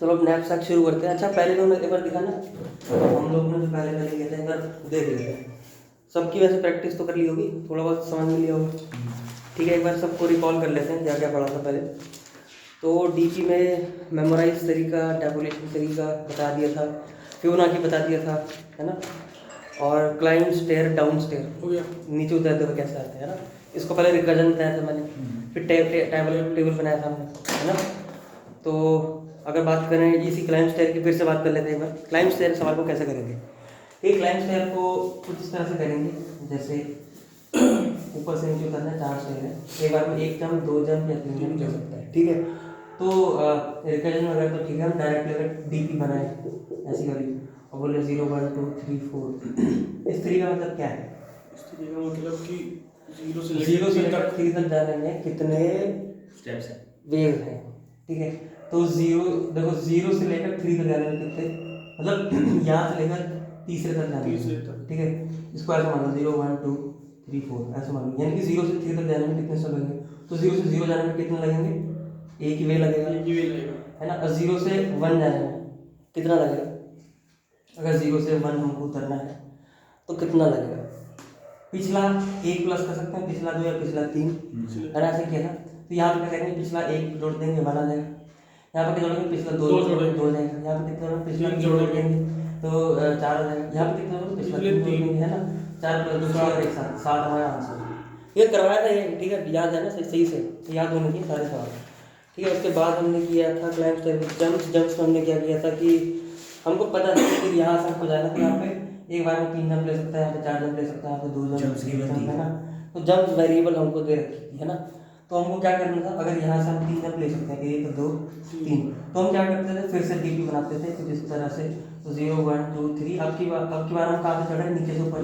चलो अब nap sac शुरू करते हैं। अच्छा पहले तो मैं एक बार दिखाना, हम लोग ने जो पहले पहले किया था एक बार देख लेते हैं। सबकी वैसे प्रैक्टिस तो कर ली होगी, थोड़ा बहुत समझ में लिया होगा। ठीक है, एक बार सबको रिकॉल कर लेते हैं क्या क्या पढ़ा था पहले। तो डीपी में मेमोराइज तरीका, टैबुलेशन तरीका बता दिया था, फिबोनाची बता दिया था, है ना। और क्लाइंब स्टेयर, डाउन स्टेयर हो गया, नीचे उतरते हुए कैसे आते हैं, है ना। इसको पहले रिकर्जन बताया था मैंने, फिर टेबल बनाया था हमने, है ना। तो अगर बात करें इसी क्लाइंब स्टेयर की, फिर से बात कर लेते हैं एक बार। क्लाइंब स्टेयर सवाल को कैसे करेंगे। ये क्लाइंब स्टेयर को कुछ इस तरह से करेंगे, जैसे ऊपर से नीचे उतरना है, 4 स्टेयर है, एक बार में 1 जंप 2 जंप या 3 जंप कर सकता है। ठीक है, तो रिकर्जन वगैरह तो ठीक है, हम डायरेक्टली अगर डीपी बनाए ऐसी वाली और बोले 0 1 2 3 4 इस तरीके का मतलब क्या है। इस तरीके का मतलब कि 0 से लेकर 3 तक जाने में कितने स्टेप्स हैं, वेव हैं। ठीक है, तो 0 देखो 0 से लेकर 3 तक जाने में कितने, मतलब यहाँ से लेकर तीसरे तक जाने में। ठीक है, इसको ऐसा मान लो 0 1 2 3 4 ऐसा मान लो, यानी कि 0 से 3 तक जाने में कितने समय लगेंगे। तो 0 से 0 जाने में कितने लगेंगे, एक ही वे लगेगा, है ना। और 0 से 1 जाने में कितना लगेगा, अगर 0 से 1 हमको उतरना है तो कितना लगेगा। पिछला 1 प्लस कर सकते हैं, पिछला 2 या पिछला 3, है ना, ऐसे किया था। तो यहाँ पे क्या करेंगे, पिछला 1 जोड़ देंगे 1 आ जाएगा, यहाँ पे क्या जोड़ेंगे, पिछला 2 जोड़ेंगे 2 जाएगा, यहाँ पे कितना जोड़ेंगे, पिछला 3 जोड़ देंगे तो 4 आ जाएगा, यहाँ पे कितना जोड़ेंगे, पिछला 3 जोड़ देंगे, है ना। 4 प्लस 2 और एक साथ 7 हमारा आंसर। ये करवाया था ये, ठीक है, याद है ना, सही से याद होने चाहिए सारे सवाल। ठीक है, उसके बाद हमने किया था क्लाइंब स्टेयर, जंप्स में हमने क्या किया था कि हमको पता था कि यहाँ से हमको जाना था, यहाँ पे एक बार में 3 जंप ले सकता है, यहाँ पे 4 जंप ले सकता है, यहाँ पे 2 जंप, है ना। तो जंप वेरिएबल हमको दे रखी थी, है ना। तो हमको क्या करना था, अगर यहाँ से हम 3 जंप ले सकते हैं, 1 2 3, तो हम क्या करते थे, फिर से डीपी बनाते थे कुछ इस तरह से। तो 0 1 2 3, अब की बार हम कहाँ से चढ़ रहे हैं, नीचे से ऊपर।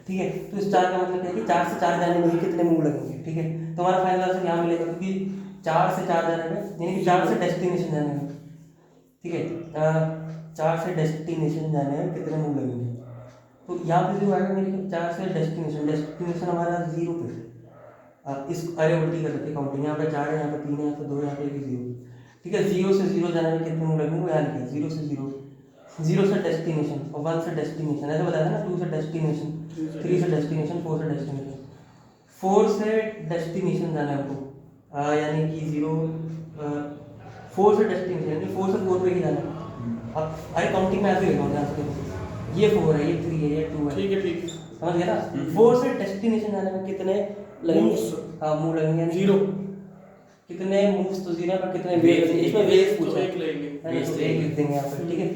ठीक है, तो इस 4 का मतलब क्या है कि 4 से 4 जाने में ही कितने मूव लगेंगे। ठीक है, तो हमारा फाइनल आंसर यहाँ मिलेगा, क्योंकि 4 से 4 जाने में, यानी कि 4 से डेस्टिनेशन जाने में, ठीक है, 4 से डेस्टिनेशन जाने में कितने मूव लगेंगे। तो यहाँ पे जो आएगा मेरे 4 से डेस्टिनेशन हमारा 0 पे। इस अरे उल्टी कर देते काउंटिंग, यहाँ पे 4 है, यहाँ पे 3 है, यहाँ पे 2 है, यहाँ पे 1 0। ठीक है, 0 से 0 जाने में कितने मूव लगेंगे वो यहाँ लिखा है, 0 से 0, 0 से डेस्टिनेशन और 1 से डेस्टिनेशन, ऐसा बताया ना। 2 से डेस्टिनेशन, 3 से डेस्टिनेशन, 4 से डेस्टिनेशन, 4 से डेस्टिनेशन जाना है हमको, यानी कि 0 4 से डेस्टिनेशन, यानी 4 से 4 पे ही जाना है। अब अरे काउंटिंग में ऐसे लिखा होगा, यहाँ से ये 4 है, ये 3 है, ये 2 है, ठीक है, समझ गया ना। 4 से डेस्टिनेशन जाने में कितने लगेंगे, हाँ मूव लगेंगे, 0 कितने मूव्स तो 0 पर कितने वेव लगेंगे, इसमें वेव पूछा है, तो एक लिख देंगे यहाँ पर। ठीक है,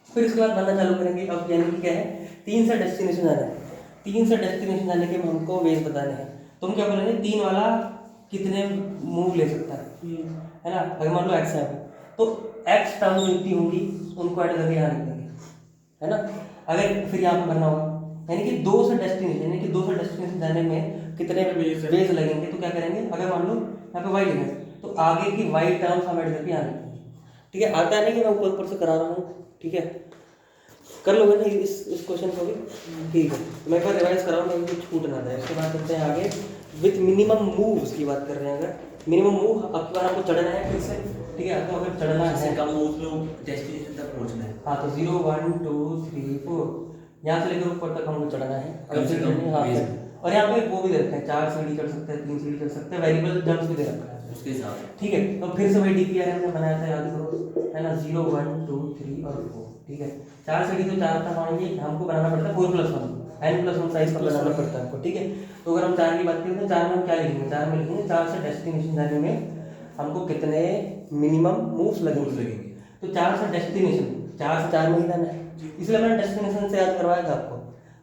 फिर इसके बाद बनना चालू करेंगे। अब यानी कि क्या है, 3 से डेस्टिनेशन जाना है, 3 से डेस्टिनेशन जाने के हमको वेव बताने हैं। तो हम क्या बोलेंगे, 3 वाला कितने मूव ले सकता है ना। अगर मान लो x है तो x टर्म जितनी होंगी उनको ऐड करके यहाँ लिख देंगे, है ना। अगर फिर यहाँ पे बनना होगा, यानी कि 2 से डेस्टिनेशन, यानी कि 2 से डेस्टिनेशन जाने में कितने वेज लगेंगे। तो क्या करेंगे, अगर मान लो यहाँ पे y लिखा है तो आगे की y टर्म्स हम ऐड करके यहाँ लिख देंगे। ठीक है, आता है नहीं कि मैं ऊपर ऊपर से करा रहा हूँ। ठीक है, कर लोगे ना इस क्वेश्चन को भी। ठीक है, मैं एक बार रिवाइज कराऊँ मैं, कुछ छूट ना जाए। उसके बाद चलते हैं आगे, विथ मिनिमम मूव्स की बात कर रहे हैं। अगर मिनिमम मूव अब की बार आपको चढ़ना है फिर से, ठीक है, तो अगर चढ़ना है कम मूव में डेस्टिनेशन तक पहुंचना है, हाँ, तो 0 1 2 3 4 यहाँ से लेकर ऊपर तक हमको चढ़ना है। अगर से हाँ, और यहाँ पे वो भी दे रखा है, 4 सीढ़ी चढ़ सकते हैं, 3 सीढ़ी चढ़ सकते हैं, वेरिएबल जंप्स भी दे रखा है उसके हिसाब से। ठीक है, तो फिर से वही डीपीआर हमने बनाया था, याद करो, है ना। 0 1 2 3 और 4, ठीक है। 4 सीढ़ी तो 4 तक आएंगे, हमको बनाना पड़ता है 4+1 n+1 साइज का बनाना पड़ता है हमको। ठीक है, तो अगर हम 4 की बात करें तो 4 में हम क्या लिखेंगे, 4 में लिखेंगे 4 से डेस्टिनेशन जाने में हमको कितने मिनिमम मूव्स लगेंगे। तो 4 से डेस्टिनेशन, 4 से 4 में ही जाना है, इसलिए मैंने डेस्टिनेशन से याद करवाया था आपको।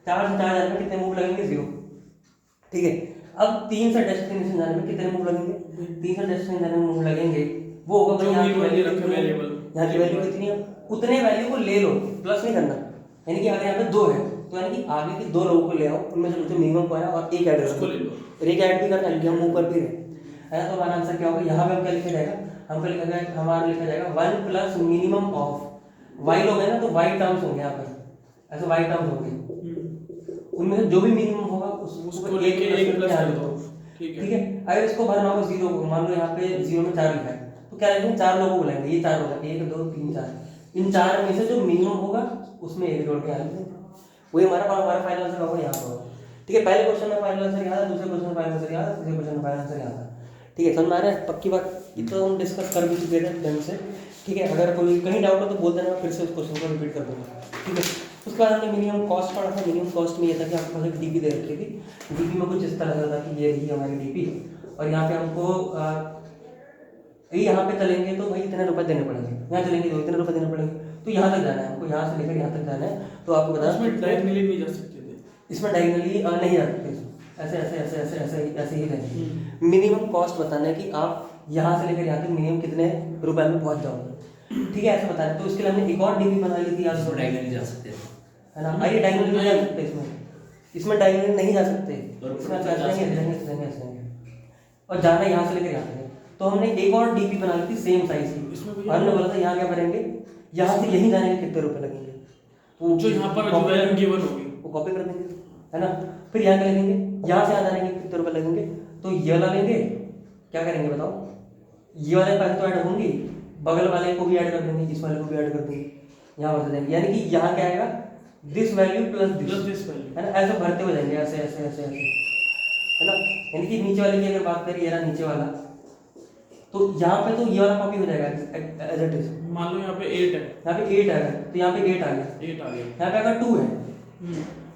4 से 4 जाने में कितने मूव लगेंगे, 0। ठीक है, अब 3 से डेस्टिनेशन जाने में कितने मूव लगेंगे, 3 से डेस्टिनेशन जाने में मूव लगेंगे, वो होगा भाई यहाँ की वैल्यू कितनी है, उतने वैल्यू को ले लो, प्लस नहीं करना। यानी कि अगर यहाँ पे 2 है तो यानी कि आगे के 2 लोगों को ले आओ, उनमें से जो मिनिमम को है और एक ऐड कर लो, एक ऐड भी करना है, हम ऊपर भी है ना। तो हमारा आंसर क्या होगा, यहाँ पे हम क्या लिखा जाएगा, हमको लिखा जाएगा, हमारा लिखा जाएगा 1 प्लस मिनिमम ऑफ वाई लोग है ना, तो वाई टर्म्स होंगे यहाँ पर, ऐसे वाई टर्म्स होंगे, उनमें से जो भी मिनिमम होगा उसको लेके एक प्लस कर दो। ठीक है, अगर इसको भरना होगा 0 को, मान लो यहाँ पे 0 में 4 लिखा है तो क्या रखेंगे, 4 लोगों को बुलाएंगे, ये 4 होगा, 1 2 3 4, इन 4 में से जो मिनिमम होगा उसमें एक जोड़ के आएंगे, वही हमारा फाइनल आंसर होगा, यहाँ पर होगा। ठीक है, पहले क्वेश्चन में फाइनल आंसर याद है, दूसरे क्वेश्चन में फाइनल आंसर याद है, तीसरे क्वेश्चन में फाइनल आंसर याद है। ठीक है, समझ में आ रहा है, पक्की बात, ये तो हम डिस्कस कर भी चुके थे ढंग से। ठीक है, अगर कोई कहीं डाउट हो तो बोल देना, मैं फिर से उस क्वेश्चन को रिपीट कर दूँगा। ठीक है, उसके बाद हमने मिनिमम कॉस्ट पढ़ा था। मिनिमम कॉस्ट में ये था कि आपके पास एक डीपी दे रखी थी, डीपी में कुछ इस तरह से था कि ये रही हमारी डीपी, और यहाँ पे हमको यहाँ पे चलेंगे तो भाई इतने रुपए देने पड़ेंगे, यहाँ चलेंगे तो इतने रुपए देने पड़ेंगे, तो यहाँ तक जाना है हमको, यहाँ से लेकर यहाँ तक जाना है। तो आपको बता, इसमें डायगोनली नहीं जा सकते थे, इसमें डायगोनली नहीं जा सकते, ऐसे ऐसे ऐसे ऐसे ऐसे ऐसे ही रहेंगे। मिनिमम कॉस्ट बताना है कि आप यहाँ से लेकर यहाँ तक मिनिमम कितने रुपए में पहुँच जाओगे। ठीक है, ऐसे बताना है। तो उसके लिए हमने एक और डीपी बना ली थी, आज डायगोनली जा सकते थे, है ना। आइए, डायगोनली नहीं जा सकते इसमें डायगोनली नहीं जा सकते, इसमें ऐसे और जाना है यहाँ से लेकर यहाँ तक। तो हमने एक और डीपी बना ली थी सेम साइज की, और हमने बोला था यहाँ क्या करेंगे, यहाँ से यहीं जाने के कितने रुपए लगेंगे, तो जो यहाँ पर जो वैल्यू गिवन होगी वो कॉपी कर देंगे, है ना। फिर यहाँ क्या लगेंगे, यहाँ से यहाँ जाने के कितने रुपए लगेंगे, तो ये वाला लेंगे, क्या करेंगे बताओ, ये वाले पैसे तो ऐड होंगे, बगल वाले को भी ऐड कर देंगे, इस वाले को भी ऐड कर देंगे, यहाँ भर देंगे, यानी कि यहाँ क्या आएगा, this value plus this value, है ना। ऐसे भरते हो जाएंगे, ऐसे ऐसे ऐसे ऐसे, है ना। यानी कि नीचे वाले की अगर बात करें, ये रहा नीचे वाला, तो यहाँ पे तो ये वाला कॉपी हो जाएगा एज इट इज। मान लो यहाँ पे 8 है, यहाँ पे 8 आएगा, तो यहाँ पे 8 आ गया, 8 आ गया, यहाँ पे अगर 2 है,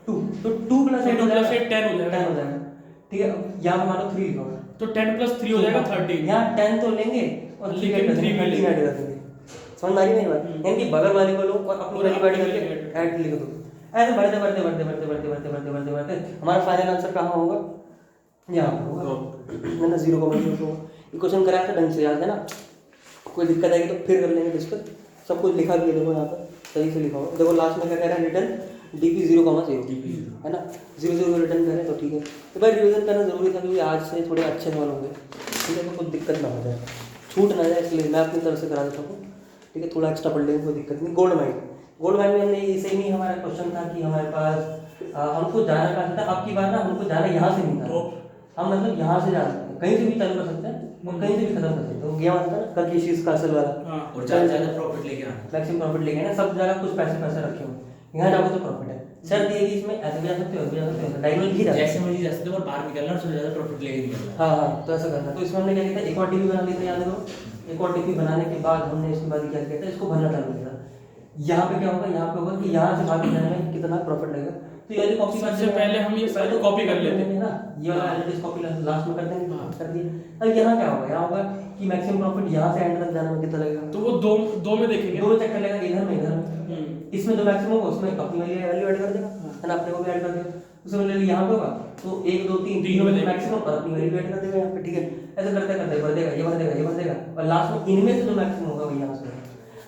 2 तो 2 प्लस 8 हो जाएगा, 10 हो जाएगा, 10 हो जाएगा। ठीक है, यहाँ पे मान लो 3 लिखा होगा, तो 10 प्लस 3 हो जाएगा 13। यहाँ 10 तो लेंगे और 3 ऐड कर देंगे, 13 ऐड कर देंगे। समझ में आ रही मेरी बात, यानी कि बगल वाले को लो और अपनी वैल्यू ऐड करके ऐड लिख दो, ऐसे बढ़ते बढ़ते बढ़ते बढ़ते बढ़ते बढ़ते बढ़ते बढ़ते बढ़ते हमारा फाइनल आंसर कहाँ होगा, यहाँ पर होगा, है ना। 0 होगा। ये क्वेश्चन कराया था ढंग से, याद है ना। कोई दिक्कत आएगी तो फिर कर लेंगे डिस्कस। सब कुछ लिखा भी है, देखो यहाँ पर सही से लिखा हुआ, देखो लास्ट में क्या कह रहा है, रिटर्न डीपी 0,0, है ना, 0 रिटर्न करें तो ठीक है। तो भाई रिविजन करना जरूरी था, क्योंकि आज से थोड़े अच्छे सवाल होंगे, ठीक है, तो कुछ दिक्कत ना हो जाए, छूट ना जाए, इसलिए मैं अपनी तरफ से करा देता हूँ। ठीक है, थोड़ा एक्स्ट्रा पढ़ लेंगे, कोई दिक्कत नहीं। गोल्ड माइन में हमने इसे नहीं, हमारा क्वेश्चन था कि हमारे पास हमको जाना कहाँ था, आपकी बात ना, हमको जाना यहाँ से नहीं था, हम मतलब यहाँ से जा सकते हैं, कहीं से भी चालू कर सकते हैं और कहीं से भी खत्म कर सकते हैं। गया मतलब ना कल शीश कासल वाला, और ज़्यादा प्रॉफिट लेके आना, मैक्सिमम प्रॉफिट लेके आना, सब जगह कुछ पैसे रखे हुए, यहाँ जाओगे तो प्रॉफिट है। शर्त ये कि इसमें ऐसे भी जा सकते हो, ऐसे भी जा सकते हो, डायगोनल भी जा सकते हो, जैसे मर्जी जा सकते हो, और बाहर निकलना और सबसे ज़्यादा प्रॉफिट लेके निकलना। हाँ, तो ऐसा करना। तो इसमें हमने क्या किया था, एक और डीपी बना ली थी, याद करो। एक और डीपी बनाने के बाद हमने इसके बाद क्या किया था, इसको भरना चालू किया था। यहाँ पे क्या होगा, यहाँ पे होगा कि यहाँ से बाहर जाने में कितना प्रॉफिट लगेगा, तो ये कॉपी सबसे पहले हम ये सारे कॉपी कर लेते हैं ना, ये वाला एनालिसिस कॉपी लास्ट में कर देंगे, कर दिया। अब यहाँ क्या होगा, यहाँ होगा कि मैक्सिमम प्रॉफिट यहाँ से एंड तक जाने में कितना लगेगा, तो वो दो में देखेंगे, दो चेक कर लेगा, इधर में इसमें जो मैक्सिमम होगा उसमें अपनी वैल्यू ऐड कर देगा, है ना, अपने को भी ऐड कर देगा। उसमें ले यहाँ पे होगा तो 1 2 3 में मैक्सिमम और अपनी वैल्यू ऐड कर देगा यहाँ पे। ठीक है, ऐसे करते करते भर देगा, ये भर देगा, ये भर देगा, और लास्ट में इनमें से जो मैक्सिमम होगा वही यहाँ से।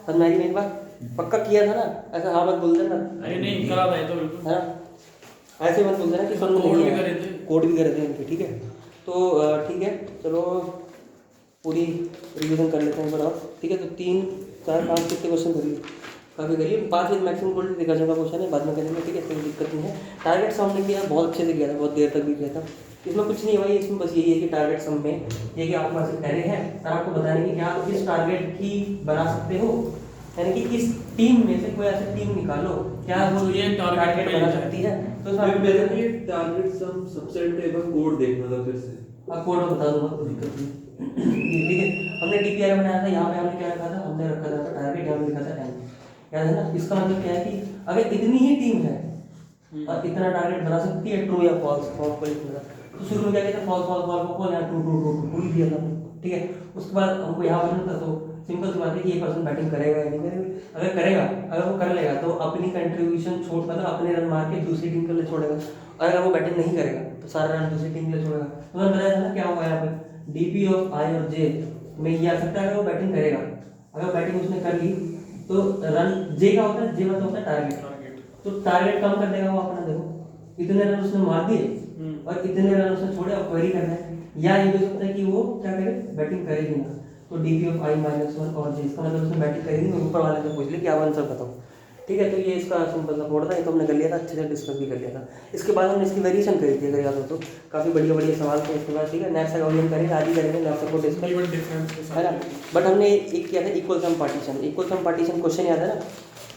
समझ में आई मेरी बात, पक्का किया था ना, ऐसा हाँ मत बोल देना, अरे नहीं करा था तो बिल्कुल, है ना, ऐसे मत बोल देना कि कोड भी करे थे, कोड भी करे थे इनके। ठीक है, तो ठीक है, चलो पूरी रिवीजन कर लेते हैं बड़ा। ठीक है, तो 3 4 5 कितने क्वेश्चन करिए, काफ़ी करिए, 5 मैक्सिमम बोल देखा जाएगा क्वेश्चन है, बाद में करेंगे। ठीक है, कोई दिक्कत नहीं है। टारगेट सम हमने किया, बहुत अच्छे से किया था, बहुत देर तक भी किया था। इसमें कुछ नहीं है भाई, इसमें बस यही है कि टारगेट सम में ये कि आपके पास एरे है और आपको बताने की कि आप इस टारगेट की बना सकते हो, यानी कि इस टीम में से कोई ऐसी टीम निकालो क्या वो ये टारगेट बना सकती है। तो इसमें टारगेट सम सबसेट एवं कोड देखना था फिर से, कोड में बता दूंगा, कोई दिक्कत नहीं। ठीक है, हमने डीपीआर बनाया था, यहाँ पे हमने क्या रखा था, हमने रखा था टारगेट, यहाँ पे लिखा था 10, याद है ना। इसका मतलब क्या है कि अगर इतनी ही टीम है और इतना टारगेट बना सकती है, ट्रू या फॉल्स, फॉल्स को लिखना। तो शुरू में क्या कहते हैं, फॉल्स फॉल्स फॉल्स फॉल्स, यहाँ ट्रू ट्रू ट्रू ट्रू लिख दिया था। ठीक है, उसके बाद हमको यहाँ बनना था, तो सिंपल सी बात है कि ये पर्सन बैटिंग करेगा या नहीं करेगा। अगर करेगा, अगर वो कर लेगा तो अपनी कंट्रीब्यूशन छोड़, मतलब अपने रन मार के दूसरी टीम के लिए छोड़ेगा, और अगर वो बैटिंग नहीं करेगा तो सारा रन दूसरी टीम के लिए छोड़ेगा। तो मैंने बताया था ना क्या होगा यहाँ पे, डीपी ऑफ आई और जे में ये आ सकता है अगर वो बैटिंग करेगा। अगर बैटिंग उसने कर ली तो रन जे का होता है, जे मतलब होता है टारगेट, तो टारगेट कम कर देगा वो अपना। देखो इतने रन उसने मार दिए और इतने रन उसने छोड़े, और क्वेरी करना है, या ये भी हो सकता है कि वो क्या करे, बैटिंग करेगी ना। तो डीपी ऑफ आई -1 और जे, इसका मतलब उसने बैटिंग करेगी, ऊपर वाले से पूछ ले कि आप आंसर बताओ। ठीक है। तो ये इसका सिंपल सा कोड था, ये तो हमने कर लिया था, अच्छे से डिस्कस भी कर लिया था। इसके बाद हमने इसकी वेरिएशन करी थी, अगर याद हो तो, काफ़ी बढ़िया बढ़िया सवाल थे इसके बाद, ठीक है। नेक्स्ट अगेन करेंगे, आज ही करेंगे नेक्स्ट को डिस्कस, गिवन डिफरेंस के है ना। साथ बट हमने एक किया था इक्वल सम पार्टीशन। इक्वल सम पार्टीशन क्वेश्चन याद है ना?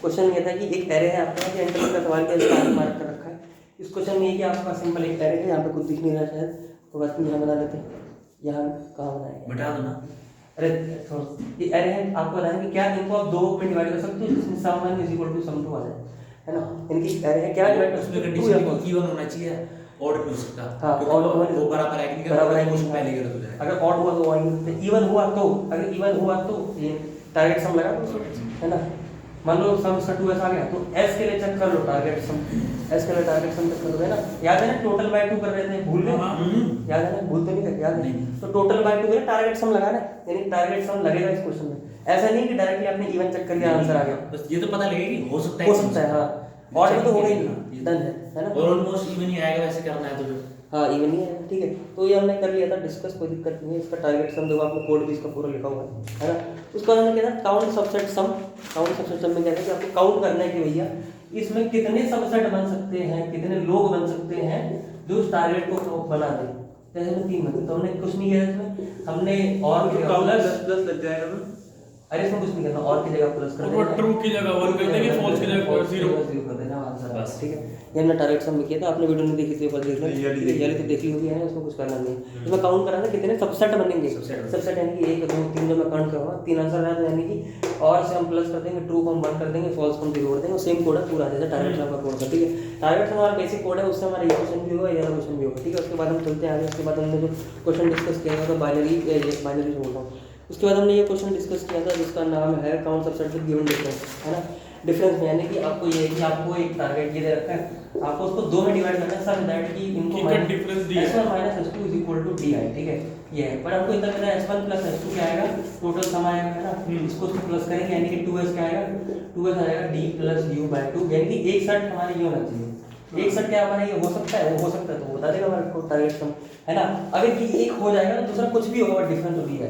क्वेश्चन ये था कि एक एरे है आपके पास, इंटरवल का सवाल किया, इसका मार्क कर रखा है। इस क्वेश्चन में ये कि आपके पास सिंपल एक एरे है, यहाँ पे कुछ दिख नहीं रहा शायद, तो बस यहाँ बना लेते हैं। यहाँ कहाँ बनाएंगे, बता दो ना। अरे ये एरे है, आपको बताएं कि क्या इनको आप दो में डिवाइड कर सकते हो जिसमें सम 1 इज इक्वल टू सम 2 आ जाए, है ना। इनकी एरे है, क्या डिवाइड कर सकते उसमें हो, 2 या कंडीशन 4। इवन होना चाहिए, ऑड नहीं हो सकता। हाँ, क्योंकि odd होना वो बराबर है कि नहीं, बराबर है क्वेश्चन कि पहले नहीं। गलत हो जाएगा। अगर ऑड हुआ तो आएंगे, इवन हुआ तो, अगर इवन हुआ तो ये टारगेट सम लगा दो, है ना। मान लो सम इसका 2s आ गया, तो s के लिए चेक कर लो टारगेट सम, s के लिए टारगेट सम चेक कर लो, है ना। याद है ना टोटल बाय 2 कर रहे थे, भूल गए? याद है ना, भूल तो नहीं कर, याद है। तो टोटल बाय 2 करे टारगेट सम लगा ना, यानी टारगेट सम लगेगा इस क्वेश्चन में। ऐसा नहीं कि डायरेक्टली आपने इवन चेक कर लिया आंसर आ गया, बस ये तो पता लगेगा कि हो सकता है, हो सकता है, हाँ। ऑड में तो हो गई नहीं, डन है ना। और ऑलमोस्ट इवन ही आएगा, वैसे करना है तो फिर हाँ इवन ही है, ठीक है। तो ये हमने कर लिया था डिस्कस, कोई दिक्कत नहीं है। इसका टारगेट सम देखो, आपने कोड भी इसका पूरा लिखा हुआ है ना। उसके बाद हमने क्या था, काउंट सबसेट सम। काउंट सबसेट सम में क्या था कि आपको काउंट करना है कि भैया इसमें कितने सबसेट बन सकते हैं, कितने लोग बन सकते हैं जो उस टारगेट को बना दें। जैसे में 3 बने, तो हमने कुछ नहीं किया इसमें, हमने और प्लस लग जाएगा ना। अरे इसमें कुछ नहीं करना, और की जगह प्लस कर और ट्रू की जगह 1 कर देंगे, फॉल्स की जगह 0 कर देना आंसर, बस। ठीक है। ये हमने टारगेट सम में किया था, आपने वीडियो नहीं देखी थी, पर देख लो, ये यानी तो देखी होगी, है ना। उसमें कुछ करना नहीं है, इसमें काउंट कराना कितने सबसेट बनेंगे। सबसेट यानी कि 1 2 3 जो मैं काउंट करूँगा, 3 आंसर आया तो यानी कि और से हम प्लस कर देंगे, ट्रू को हम 1 कर देंगे, फॉल्स को हम 0 कर देंगे, सेम कोड है पूरा, जैसे टारगेट सम का कोड है, ठीक है। टारगेट सम हमारा बेसिक कोड है, उससे हमारा ये क्वेश्चन भी होगा, ये क्वेश्चन भी होगा, ठीक है। उसके बाद हम चलते हैं आगे। उसके बाद हमने जो क्वेश्चन डिस्कस किया था, तो बाइनरी बोल रहा हूँ। उसके बाद हमने ये क्वेश्चन डिस्कस किया था जिसका नाम है count subset with given difference, है ना। डिफरेंस में यानी कि आपको ये है कि आपको एक टारगेट ये दे रखा है, आपको उसको 2 में डिवाइड करना है, सच दैट कि इनको इनका difference दिया है। s1 - s2 = di, ठीक है। ये है, पर हमको इतना पता है s1 + s2 क्या आएगा, टोटल सम आएगा, है ना। इसको प्लस करेंगे यानी कि 2s क्या आएगा, 2s आ जाएगा d + u/2, यानी कि एक सेट हमारे ये होना चाहिए। एक सेट क्या हमारा ये हो सकता है, वो हो सकता है, तो बता देगा हमारे को टारगेट सम, है ना। अगर कि एक हो जाएगा तो दूसरा कुछ भी होगा, बट डिफरेंस तो दिया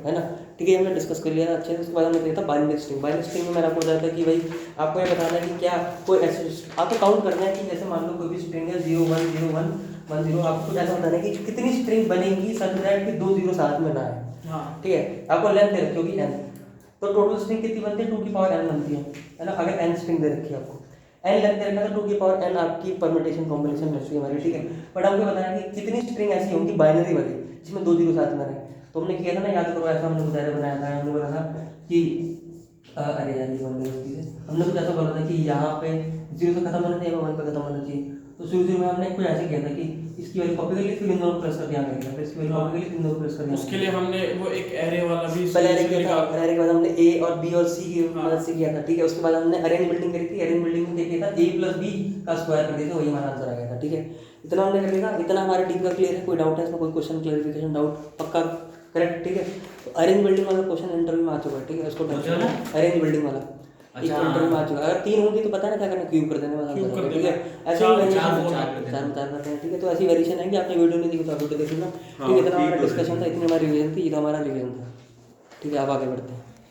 है ना, ठीक है। हमने डिस्कस कर लिया था अच्छे से। उसके बाद हमने किया था बाइनरी स्ट्रिंग। बाइनरी स्ट्रिंग में मैंने आपको बताया था कि भाई आपको ये बताना है कि क्या कोई ऐसे आपको काउंट करना है कि जैसे मान लो कोई भी स्ट्रिंग है 0 1 0 1 1 0, आपको कुछ ऐसा बताना है कि कितनी स्ट्रिंग बनेगी सच दैट कि 2 0 साथ में ना आए, हाँ ठीक है। आपको लेंथ दे रखी होगी n, तो टोटल स्ट्रिंग कितनी बनती है, 2 की पावर n बनती है ना। अगर n स्ट्रिंग दे रखी है आपको, n लेंथ दे रखा है, तो 2 की पावर n आपकी परम्यूटेशन कॉम्बिनेशन बचती है हमारी, ठीक है। बट हमको बताया कि कितनी स्ट्रिंग ऐसी होंगी बाइनरी वाली जिसमें 2 0 साथ में रहे। तो हमने किया था ना, याद करो, ऐसा हमने कुछ बनाया था, हमने बोला था कि अरे यार ये बंदे गलती है, हमने कुछ ऐसा बोला था कि यहाँ पे 0 से खत्म होना चाहिए, 1 पे खत्म होना चाहिए। तो शुरू में हमने कुछ ऐसे किया था कि इसकी वाली कॉपी कर ली, फिर इन दोनों प्लस कर दिया, फिर इसकी वाली कॉपी कर ली, फिर इन दोनों प्लस कर दिया। उसके लिए हमने वो एक एरे वाला भी पहले एरे किया था, निकाला। एरे के बाद हमने ए और बी और सी की मदद से किया था, ठीक है। उसके बाद हमने अरेंज बिल्डिंग करी थी, अरेंज बिल्डिंग में किया था a + b का स्क्वायर कर दिया था, वही हमारा आंसर आ गया था, ठीक है। इतना हमने कर लिया था, इतना हमारे डी का क्लियर है। कोई डाउट है इसमें, कोई क्वेश्चन क्लैरिफिकेशन डाउट पक्का करेक्ट, ठीक है। तो अरेंज बिल्डिंग वाला क्वेश्चन इंटरव्यू में आ चुका है, ठीक है। उसको अरेंज बिल्डिंग वाला इंटरव्यू में आ चुका है। अगर 3 होंगी तो पता है ना क्या करना, क्यूब कर देने वाला, क्यूब कर ठीक है। देना। ऐसे चार ही चार चार करते हैं, ठीक है। तो ऐसी वेरिएशन है कि आपने वीडियो नहीं देखी तो आप वीडियो देख लेना, ठीक है। इतना हमारा डिस्कशन था, इतनी हमारी रिवीजन थी, ये तो हमारा रिवीजन था, ठीक है। आप आगे बढ़ते हैं।